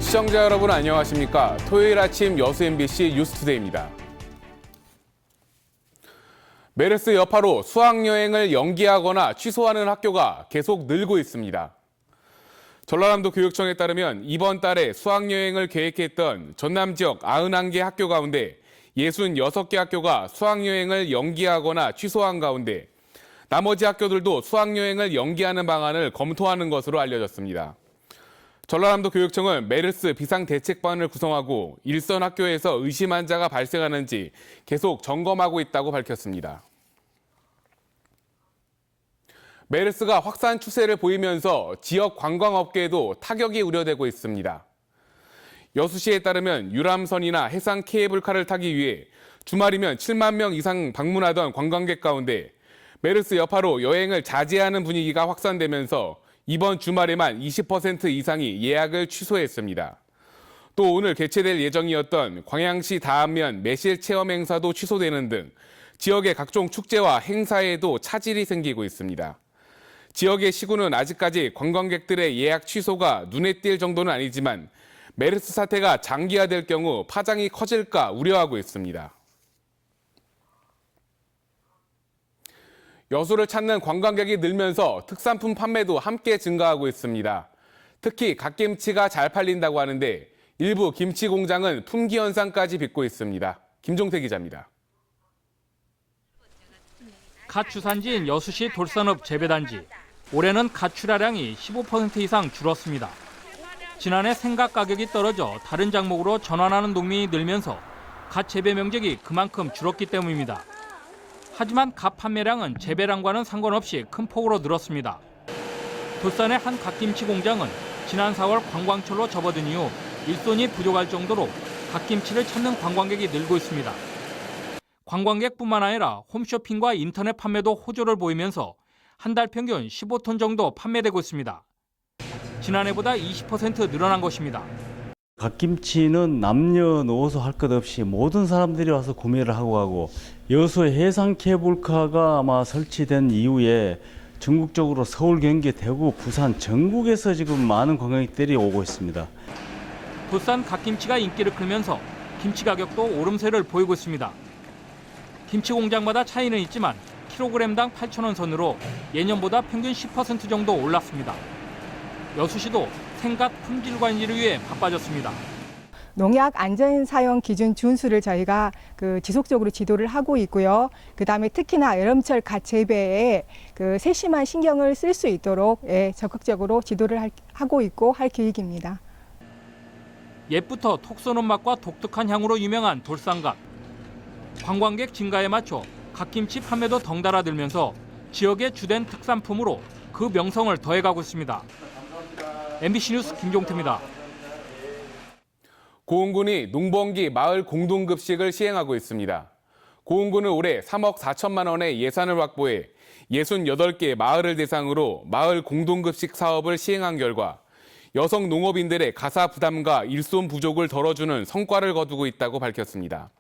시청자 여러분 안녕하십니까? 토요일 아침 여수 MBC 뉴스투데이입니다. 메르스 여파로 수학여행을 연기하거나 취소하는 학교가 계속 늘고 있습니다. 전라남도 교육청에 따르면 이번 달에 수학여행을 계획했던 전남 지역 91개 학교 가운데 66개 학교가 수학여행을 연기하거나 취소한 가운데 나머지 학교들도 수학여행을 연기하는 방안을 검토하는 것으로 알려졌습니다. 전라남도 교육청은 메르스 비상대책반을 구성하고 일선 학교에서 의심 환자가 발생하는지 계속 점검하고 있다고 밝혔습니다. 메르스가 확산 추세를 보이면서 지역 관광업계에도 타격이 우려되고 있습니다. 여수시에 따르면 유람선이나 해상 케이블카를 타기 위해 주말이면 7만 명 이상 방문하던 관광객 가운데 메르스 여파로 여행을 자제하는 분위기가 확산되면서 이번 주말에만 20% 이상이 예약을 취소했습니다. 또 오늘 개최될 예정이었던 광양시 다안면 매실 체험 행사도 취소되는 등 지역의 각종 축제와 행사에도 차질이 생기고 있습니다. 지역의 시군은 아직까지 관광객들의 예약 취소가 눈에 띌 정도는 아니지만 메르스 사태가 장기화될 경우 파장이 커질까 우려하고 있습니다. 여수를 찾는 관광객이 늘면서 특산품 판매도 함께 증가하고 있습니다. 특히 갓김치가 잘 팔린다고 하는데 일부 김치 공장은 품귀 현상까지 빚고 있습니다. 김종태 기자입니다. 갓 주산지인 여수시 돌산읍 재배단지. 올해는 갓 출하량이 15% 이상 줄었습니다. 지난해 생갓 가격이 떨어져 다른 작목으로 전환하는 농민이 늘면서 갓 재배 면적이 그만큼 줄었기 때문입니다. 하지만 갓 판매량은 재배량과는 상관없이 큰 폭으로 늘었습니다. 돌산의 한 갓김치 공장은 지난 4월 관광철로 접어든 이후 일손이 부족할 정도로 갓김치를 찾는 관광객이 늘고 있습니다. 관광객뿐만 아니라 홈쇼핑과 인터넷 판매도 호조를 보이면서 한 달 평균 15톤 정도 판매되고 있습니다. 지난해보다 20% 늘어난 것입니다. 갓김치는 남녀노소 할 것 없이 모든 사람들이 와서 구매를 하고 가고 여수의 해상 케이블카가 아마 설치된 이후에 전국적으로 서울, 경기, 대구, 부산 전국에서 지금 많은 관광객들이 오고 있습니다. 도산 갓김치가 인기를 끌면서 김치 가격도 오름세를 보이고 있습니다. 김치 공장마다 차이는 있지만 킬로그램당 8,000원 선으로 예년보다 평균 10% 정도 올랐습니다. 여수시도 생갓 품질 관리를 위해 바빠졌습니다. 농약 안전 사용 기준 준수를 저희가 지속적으로 지도를 하고 있고요. 그다음에 특히나 여름철 갓 재배에 세심한 신경을 쓸 수 있도록 적극적으로 지도를 하고 있고 할 계획입니다. 옛부터 톡 쏘는 맛과 독특한 향으로 유명한 돌산갓. 관광객 증가에 맞춰 갓김치 판매도 덩달아 들면서 지역의 주된 특산품으로 그 명성을 더해가고 있습니다. MBC 뉴스 김종태입니다. 고흥군이 농번기 마을 공동급식을 시행하고 있습니다. 고흥군은 올해 3억 4천만 원의 예산을 확보해 68개 마을을 대상으로 마을 공동급식 사업을 시행한 결과 여성 농업인들의 가사 부담과 일손 부족을 덜어주는 성과를 거두고 있다고 밝혔습니다.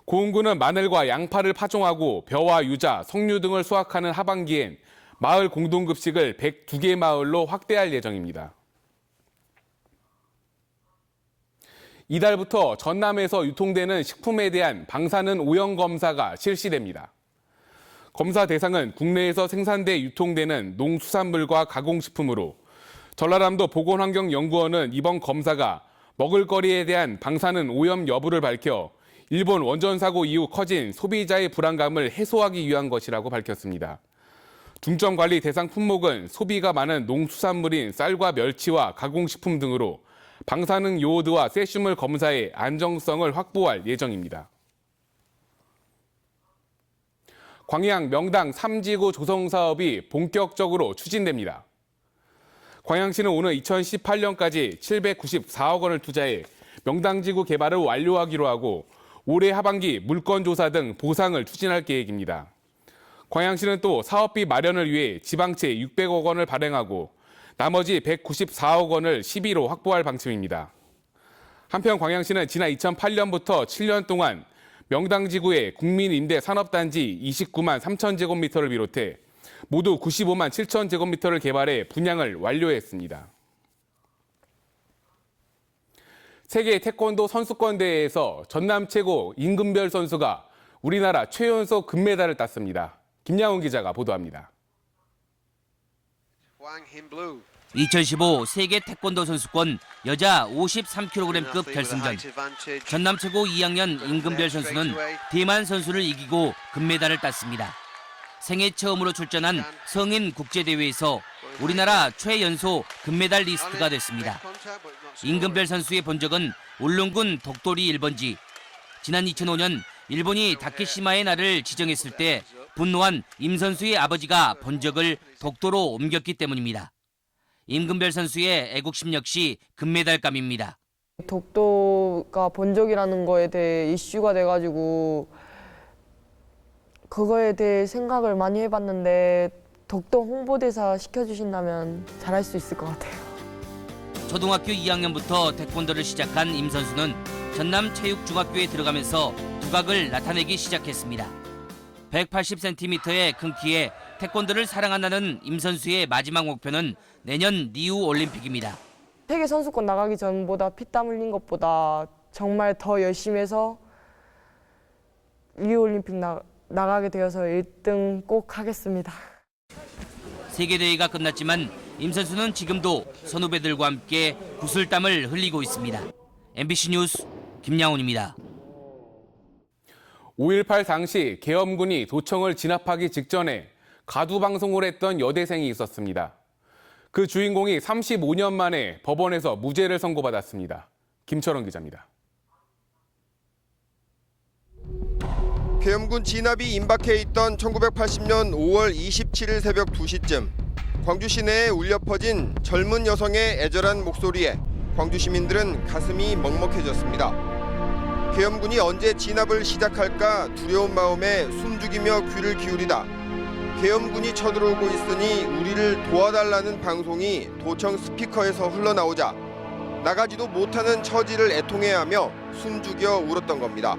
고흥군은 마늘과 양파를 파종하고 벼와 유자, 석류 등을 수확하는 하반기엔 마을 공동급식을 102개 마을로 확대할 예정입니다. 이달부터 전남에서 유통되는 식품에 대한 방사능 오염 검사가 실시됩니다. 검사 대상은 국내에서 생산돼 유통되는 농수산물과 가공식품으로 전라남도 보건환경연구원은 이번 검사가 먹을거리에 대한 방사능 오염 여부를 밝혀 일본 원전 사고 이후 커진 소비자의 불안감을 해소하기 위한 것이라고 밝혔습니다. 중점 관리 대상 품목은 소비가 많은 농수산물인 쌀과 멸치와 가공식품 등으로 방사능 요오드와 세슘을 검사해 안정성을 확보할 예정입니다. 광양 명당 3지구 조성 사업이 본격적으로 추진됩니다. 광양시는 오늘 2018년까지 794억 원을 투자해 명당지구 개발을 완료하기로 하고 올해 하반기 물건조사 등 보상을 추진할 계획입니다. 광양시는 또 사업비 마련을 위해 지방채 600억 원을 발행하고 나머지 194억 원을 시비로 확보할 방침입니다. 한편 광양시는 지난 2008년부터 7년 동안 명당지구의 국민임대산업단지 29만 3천 제곱미터를 비롯해 모두 95만 7천 제곱미터를 개발해 분양을 완료했습니다. 세계 태권도 선수권 대회에서 전남 최고 임금별 선수가 우리나라 최연소 금메달을 땄습니다. 김양훈 기자가 보도합니다. 2015 세계 태권도 선수권 여자 53kg급 결승전. 전남 최고 2학년 임금별 선수는 대만 선수를 이기고 금메달을 땄습니다. 생애 처음으로 출전한 성인 국제대회에서 우리나라 최연소 금메달 리스트가 됐습니다. 임금별 선수의 본적은 울릉군 독도리 1번지. 지난 2005년 일본이 다케시마의 날을 지정했을 때 분노한 임 선수의 아버지가 본적을 독도로 옮겼기 때문입니다. 임금별 선수의 애국심 역시 금메달감입니다. 독도가 본적이라는 거에 대해 이슈가 돼가지고 그거에 대해 생각을 많이 해봤는데 독도 홍보대사 시켜주신다면 잘할 수 있을 것 같아요. 초등학교 2학년부터 태권도를 시작한 임 선수는 전남 체육중학교에 들어가면서 두각을 나타내기 시작했습니다. 180cm의 큰 키에 태권도를 사랑한다는 임 선수의 마지막 목표는 내년 리우 올림픽입니다. 세계 선수권 나가기 전보다 피땀 흘린 것보다 정말 더 열심히 해서 리우 올림픽 나가게 되어서 1등 꼭 하겠습니다. 세계대회가 끝났지만 임 선수는 지금도 선후배들과 함께 구슬땀을 흘리고 있습니다. MBC 뉴스 김양훈입니다. 5.18 당시 계엄군이 도청을 진압하기 직전에 가두 방송을 했던 여대생이 있었습니다. 그 주인공이 35년 만에 법원에서 무죄를 선고받았습니다. 김철원 기자입니다. 계엄군 진압이 임박해 있던 1980년 5월 27일 새벽 2시쯤 광주 시내에 울려 퍼진 젊은 여성의 애절한 목소리에 광주 시민들은 가슴이 먹먹해졌습니다. 계엄군이 언제 진압을 시작할까 두려운 마음에 숨죽이며 귀를 기울이다 계엄군이 쳐들어오고 있으니 우리를 도와달라는 방송이 도청 스피커에서 흘러나오자 나가지도 못하는 처지를 애통해하며 숨죽여 울었던 겁니다.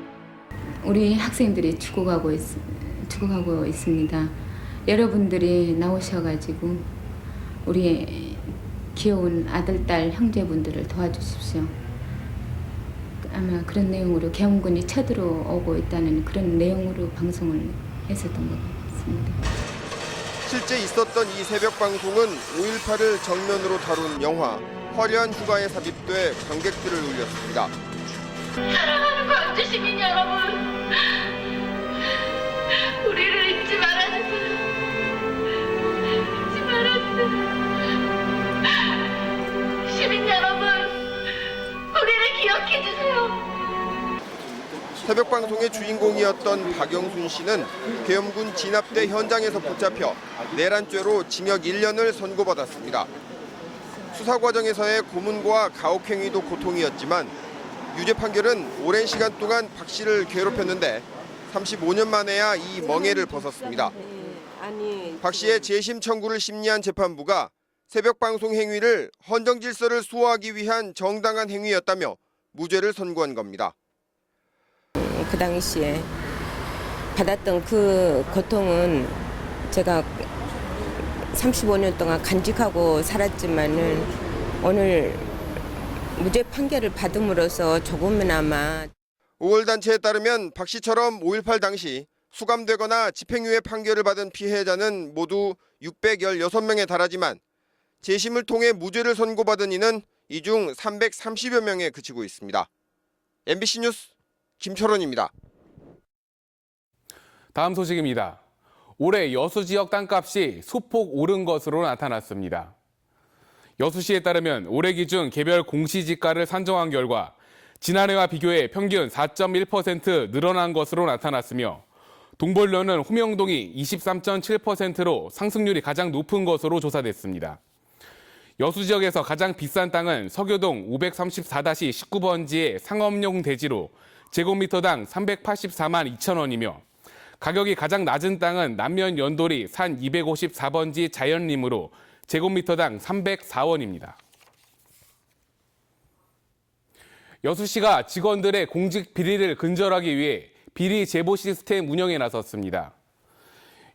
우리 학생들이 죽어가고 있습니다. 여러분들이 나오셔가지고 우리 귀여운 아들, 딸, 형제분들을 도와주십시오. 아마 그런 내용으로 계엄군이 쳐들어오고 있다는 그런 내용으로 방송을 했었던 것 같습니다. 실제 있었던 이 새벽 방송은 5.18을 정면으로 다룬 영화 화려한 휴가에 삽입돼 관객들을 울렸습니다. 사랑하는 광주 시민 여러분, 우리를 잊지 말아주세요. 잊지 말아주세요. 시민 여러분, 우리를 기억해주세요. 새벽 방송의 주인공이었던 박영순 씨는 계엄군 진압대 현장에서 붙잡혀 내란죄로 징역 1년을 선고받았습니다. 수사 과정에서의 고문과 가혹행위도 고통이었지만 유죄 판결은 오랜 시간 동안 박 씨를 괴롭혔는데 35년 만에야 이 멍에를 벗었습니다. 박 씨의 재심 청구를 심리한 재판부가 새벽 방송 행위를 헌정 질서를 수호하기 위한 정당한 행위였다며 무죄를 선고한 겁니다. 그 당시에 받았던 그 고통은 제가 35년 동안 간직하고 살았지만은 오늘 무죄 판결을 받음으로써 조금이나마 5월 단체에 따르면 박 씨처럼 5.18 당시 수감되거나 집행유예 판결을 받은 피해자는 모두 616명에 달하지만 재심을 통해 무죄를 선고받은 이는 이 중 330여 명에 그치고 있습니다. MBC 뉴스 김철원입니다. 다음 소식입니다. 올해 여수 지역 땅값이 소폭 오른 것으로 나타났습니다. 여수시에 따르면 올해 기준 개별 공시지가를 산정한 결과 지난해와 비교해 평균 4.1% 늘어난 것으로 나타났으며 동벌로는 호명동이 23.7%로 상승률이 가장 높은 것으로 조사됐습니다. 여수 지역에서 가장 비싼 땅은 서교동 534-19번지의 상업용 대지로 제곱미터당 384만 2천 원이며 가격이 가장 낮은 땅은 남면 연돌이 산 254번지 자연림으로 제곱미터당 304원입니다. 여수시가 직원들의 공직 비리를 근절하기 위해 비리 제보 시스템 운영에 나섰습니다.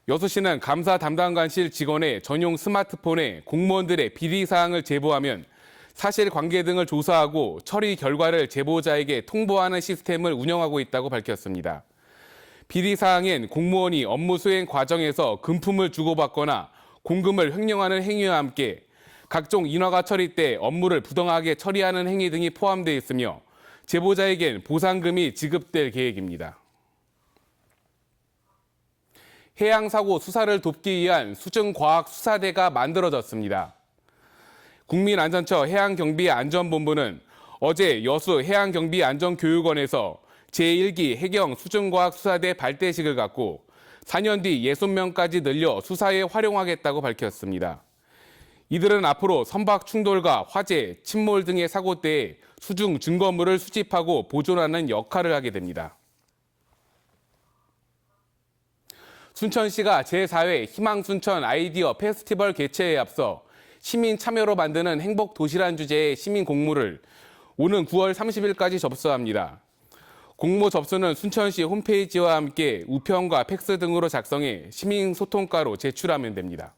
여수시는 감사 담당관실 직원의 전용 스마트폰에 공무원들의 비리 사항을 제보하면 사실관계 등을 조사하고 처리 결과를 제보자에게 통보하는 시스템을 운영하고 있다고 밝혔습니다. 비리 사항엔 공무원이 업무 수행 과정에서 금품을 주고받거나 공금을 횡령하는 행위와 함께 각종 인허가 처리 때 업무를 부당하게 처리하는 행위 등이 포함되어 있으며 제보자에겐 보상금이 지급될 계획입니다. 해양사고 수사를 돕기 위한 수중과학수사대가 만들어졌습니다. 국민안전처 해양경비안전본부는 어제 여수 해양경비안전교육원에서 제1기 해경 수중과학수사대 발대식을 갖고 4년 뒤 60명까지 늘려 수사에 활용하겠다고 밝혔습니다. 이들은 앞으로 선박 충돌과 화재, 침몰 등의 사고 때에 수중 증거물을 수집하고 보존하는 역할을 하게 됩니다. 순천시가 제4회 희망순천 아이디어 페스티벌 개최에 앞서 시민 참여로 만드는 행복도시란 주제의 시민 공모를 오는 9월 30일까지 접수합니다. 공모 접수는 순천시 홈페이지와 함께 우편과 팩스 등으로 작성해 시민 소통가로 제출하면 됩니다.